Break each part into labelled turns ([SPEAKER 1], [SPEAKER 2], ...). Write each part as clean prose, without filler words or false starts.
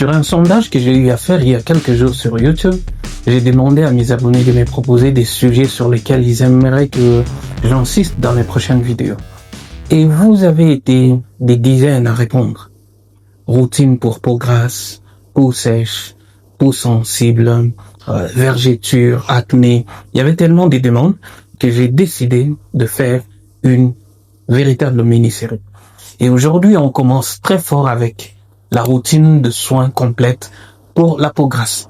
[SPEAKER 1] Sur un sondage que j'ai eu à faire il y a quelques jours sur YouTube, j'ai demandé à mes abonnés de me proposer des sujets sur lesquels ils aimeraient que j'insiste dans les prochaines vidéos. Et vous avez été des dizaines à répondre. Routine pour peau grasse, peau sèche, peau sensible, vergeture, acné. Il y avait tellement de demandes que j'ai décidé de faire une véritable mini-série. Et aujourd'hui, on commence très fort avec la routine de soins complète pour la peau grasse.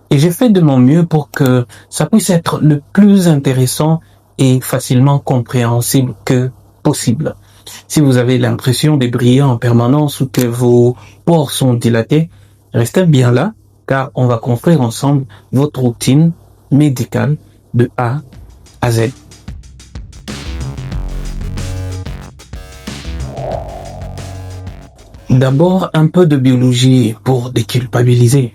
[SPEAKER 1] Et j'ai fait de mon mieux pour que ça puisse être le plus intéressant et facilement compréhensible que possible. Si vous avez l'impression de briller en permanence ou que vos pores sont dilatés, restez bien là, car on va construire ensemble votre routine médicale de A à Z. D'abord, un peu de biologie pour déculpabiliser.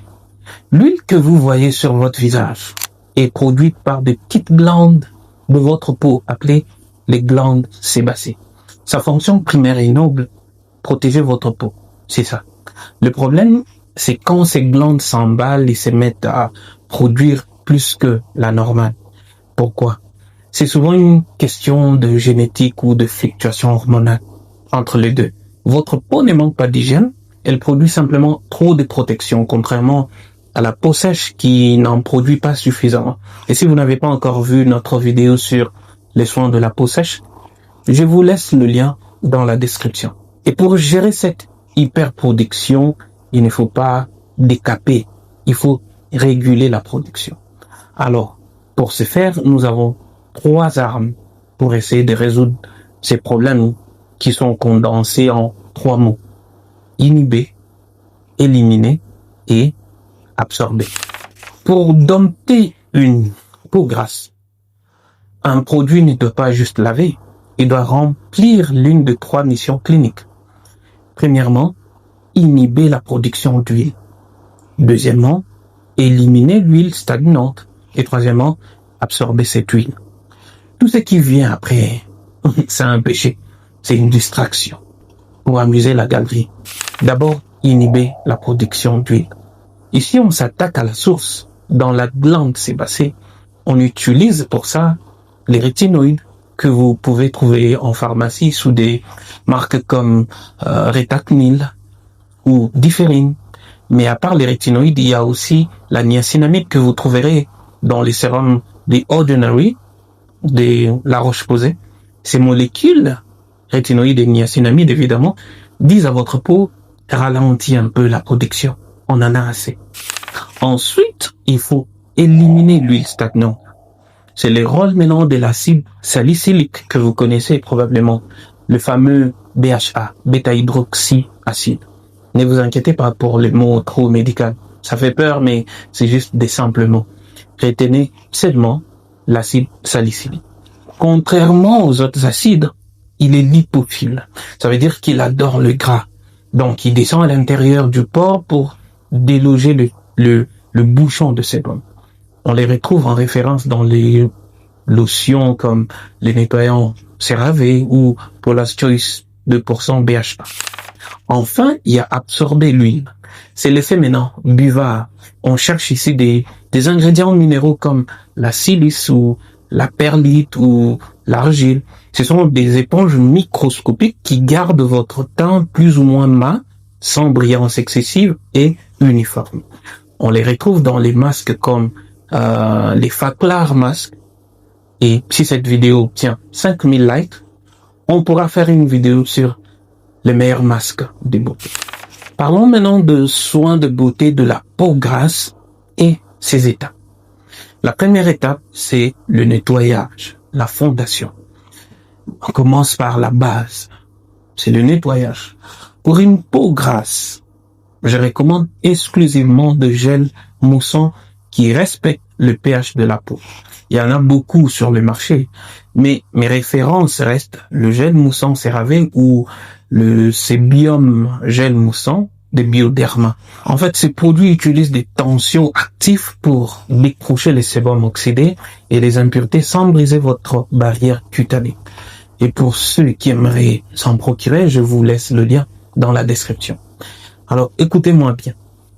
[SPEAKER 1] L'huile que vous voyez sur votre visage est produite par des petites glandes de votre peau appelées les glandes sébacées. Sa fonction primaire est noble, protéger votre peau. C'est ça. Le problème, c'est quand ces glandes s'emballent et se mettent à produire plus que la normale. Pourquoi? C'est souvent une question de génétique ou de fluctuation hormonale entre les deux. Votre peau ne manque pas d'hygiène, elle produit simplement trop de protection, contrairement à la peau sèche qui n'en produit pas suffisamment. Et si vous n'avez pas encore vu notre vidéo sur les soins de la peau sèche, je vous laisse le lien dans la description. Et pour gérer cette hyperproduction, il ne faut pas décaper, il faut réguler la production. Alors, pour ce faire, nous avons 3 armes pour essayer de résoudre ces problèmes qui sont condensés en 3 mots. Inhiber, éliminer et absorber. Pour dompter une peau grasse, un produit ne doit pas juste laver, il doit remplir l'une de 3 missions cliniques. Premièrement, inhiber la production d'huile. Deuxièmement, éliminer l'huile stagnante. Et troisièmement, absorber cette huile. Tout ce qui vient après, c'est un péché. C'est une distraction pour amuser la galerie. D'abord, inhiber la production d'huile. Ici, on s'attaque à la source. Dans la glande sébacée, on utilise pour ça les rétinoïdes que vous pouvez trouver en pharmacie sous des marques comme Retacnil ou Differin. Mais à part les rétinoïdes, il y a aussi la niacinamide que vous trouverez dans les sérums des Ordinary, de La Roche-Posay. Ces molécules, rétinoïdes et niacinamide évidemment, disent à votre peau, ralentis un peu la production, on en a assez. Ensuite, il faut éliminer l'huile stagnante. C'est le rôle maintenant de l'acide salicylique que vous connaissez probablement, le fameux BHA, bêta-hydroxyacide. Ne vous inquiétez pas pour les mots trop médicaux. Ça fait peur, mais c'est juste des simples mots. Retenez seulement l'acide salicylique. Contrairement aux autres acides, il est lipophile. Ça veut dire qu'il adore le gras. Donc, il descend à l'intérieur du porc pour déloger le bouchon de sébum. On les retrouve en référence dans les lotions comme les nettoyants CeraVe ou Paula's Choice 2% BHA. Enfin, il y a absorber l'huile. C'est l'effet maintenant buvard. On cherche ici des ingrédients minéraux comme la silice ou la perlite ou l'argile. Ce sont des éponges microscopiques qui gardent votre teint plus ou moins mat, sans brillance excessive et uniforme. On les retrouve dans les masques comme les Faclar masques. Et si cette vidéo obtient 5000 likes, on pourra faire une vidéo sur les meilleurs masques de beauté. Parlons maintenant de soins de beauté de la peau grasse et ses étapes. La première étape, c'est le nettoyage, la fondation. On commence par la base, c'est le nettoyage. Pour une peau grasse, je recommande exclusivement de gel moussant qui respecte le pH de la peau. Il y en a beaucoup sur le marché, mais mes références restent le gel moussant CeraVe ou le Sébium gel moussant de Bioderma. En fait, ces produits utilisent des tensions actifs pour décrocher les sébums oxydés et les impuretés sans briser votre barrière cutanée. Et pour ceux qui aimeraient s'en procurer, je vous laisse le lien dans la description. Alors, écoutez-moi bien.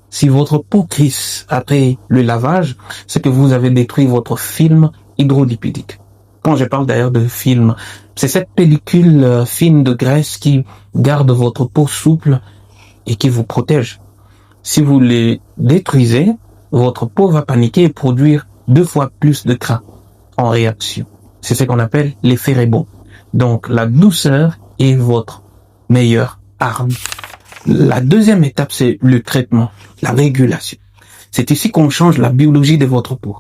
[SPEAKER 1] Si votre peau crisse après le lavage, c'est que vous avez détruit votre film hydrolipidique. Quand je parle d'ailleurs de film, c'est cette pellicule fine de graisse qui garde votre peau souple et qui vous protège. Si vous les détruisez, votre peau va paniquer et produire 2 fois plus de gras en réaction. C'est ce qu'on appelle l'effet rebond. Donc la douceur est votre meilleure arme. La deuxième étape, c'est le traitement, la régulation. C'est ici qu'on change la biologie de votre peau.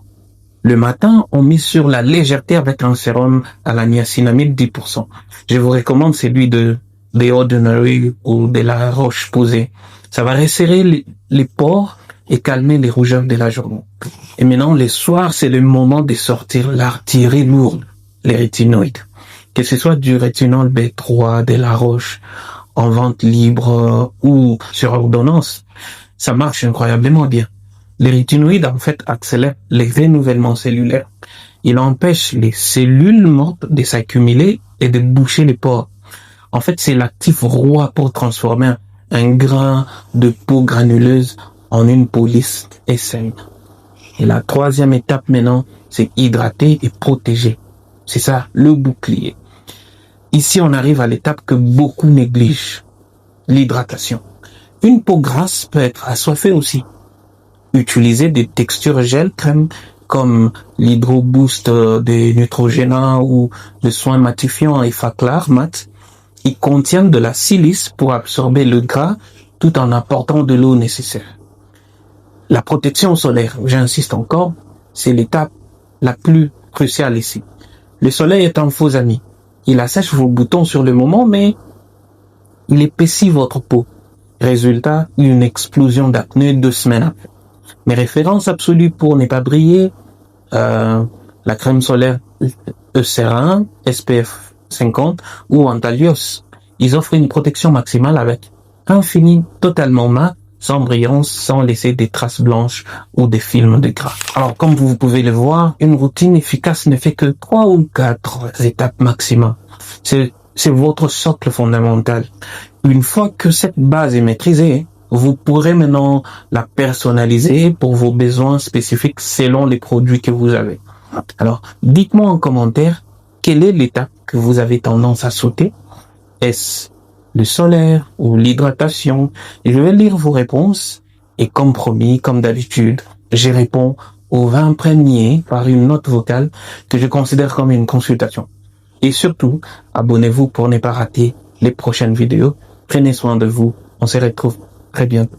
[SPEAKER 1] Le matin, on mise sur la légèreté avec un sérum à la niacinamide 10%. Je vous recommande celui de The Ordinary ou de la Roche-Posay. Ça va resserrer les pores et calmer les rougeurs de la journée. Et maintenant, le soir, c'est le moment de sortir l'artillerie lourde, les rétinoïdes. Que ce soit du rétinol B3, de la Roche, en vente libre ou sur ordonnance, ça marche incroyablement bien. Les rétinoïdes, en fait, accélèrent les renouvellements cellulaires. Il empêche les cellules mortes de s'accumuler et de boucher les pores. En fait, c'est l'actif roi pour transformer un grain de peau granuleuse en une peau lisse et saine. Et la troisième étape maintenant, c'est hydrater et protéger. C'est ça, le bouclier. Ici, on arrive à l'étape que beaucoup négligent, l'hydratation. Une peau grasse peut être assoiffée aussi. Utilisez des textures gel crème comme l'Hydro Boost de Neutrogena ou le soin matifiant Effaclar Mat. Ils contiennent de la silice pour absorber le gras tout en apportant de l'eau nécessaire. La protection solaire, j'insiste encore, c'est l'étape la plus cruciale ici. Le soleil est un faux ami. Il assèche vos boutons sur le moment, mais il épaissit votre peau. Résultat, une explosion d'acné 2 semaines après. Mes références absolues pour ne pas briller, la crème solaire Eucerin, SPF 50 ou Antalios. Ils offrent une protection maximale avec un fini totalement mat, sans brillance, sans laisser des traces blanches ou des films de gras. Alors, comme vous pouvez le voir, une routine efficace ne fait que 3 ou 4 étapes maximum. C'est votre socle fondamental. Une fois que cette base est maîtrisée, vous pourrez maintenant la personnaliser pour vos besoins spécifiques selon les produits que vous avez. Alors, dites-moi en commentaire quelle est l'étape que vous avez tendance à sauter. Est-ce le solaire ou l'hydratation? Et je vais lire vos réponses et comme promis, comme d'habitude, je réponds aux 20 premiers par une note vocale que je considère comme une consultation. Et surtout, abonnez-vous pour ne pas rater les prochaines vidéos. Prenez soin de vous. On se retrouve très bientôt.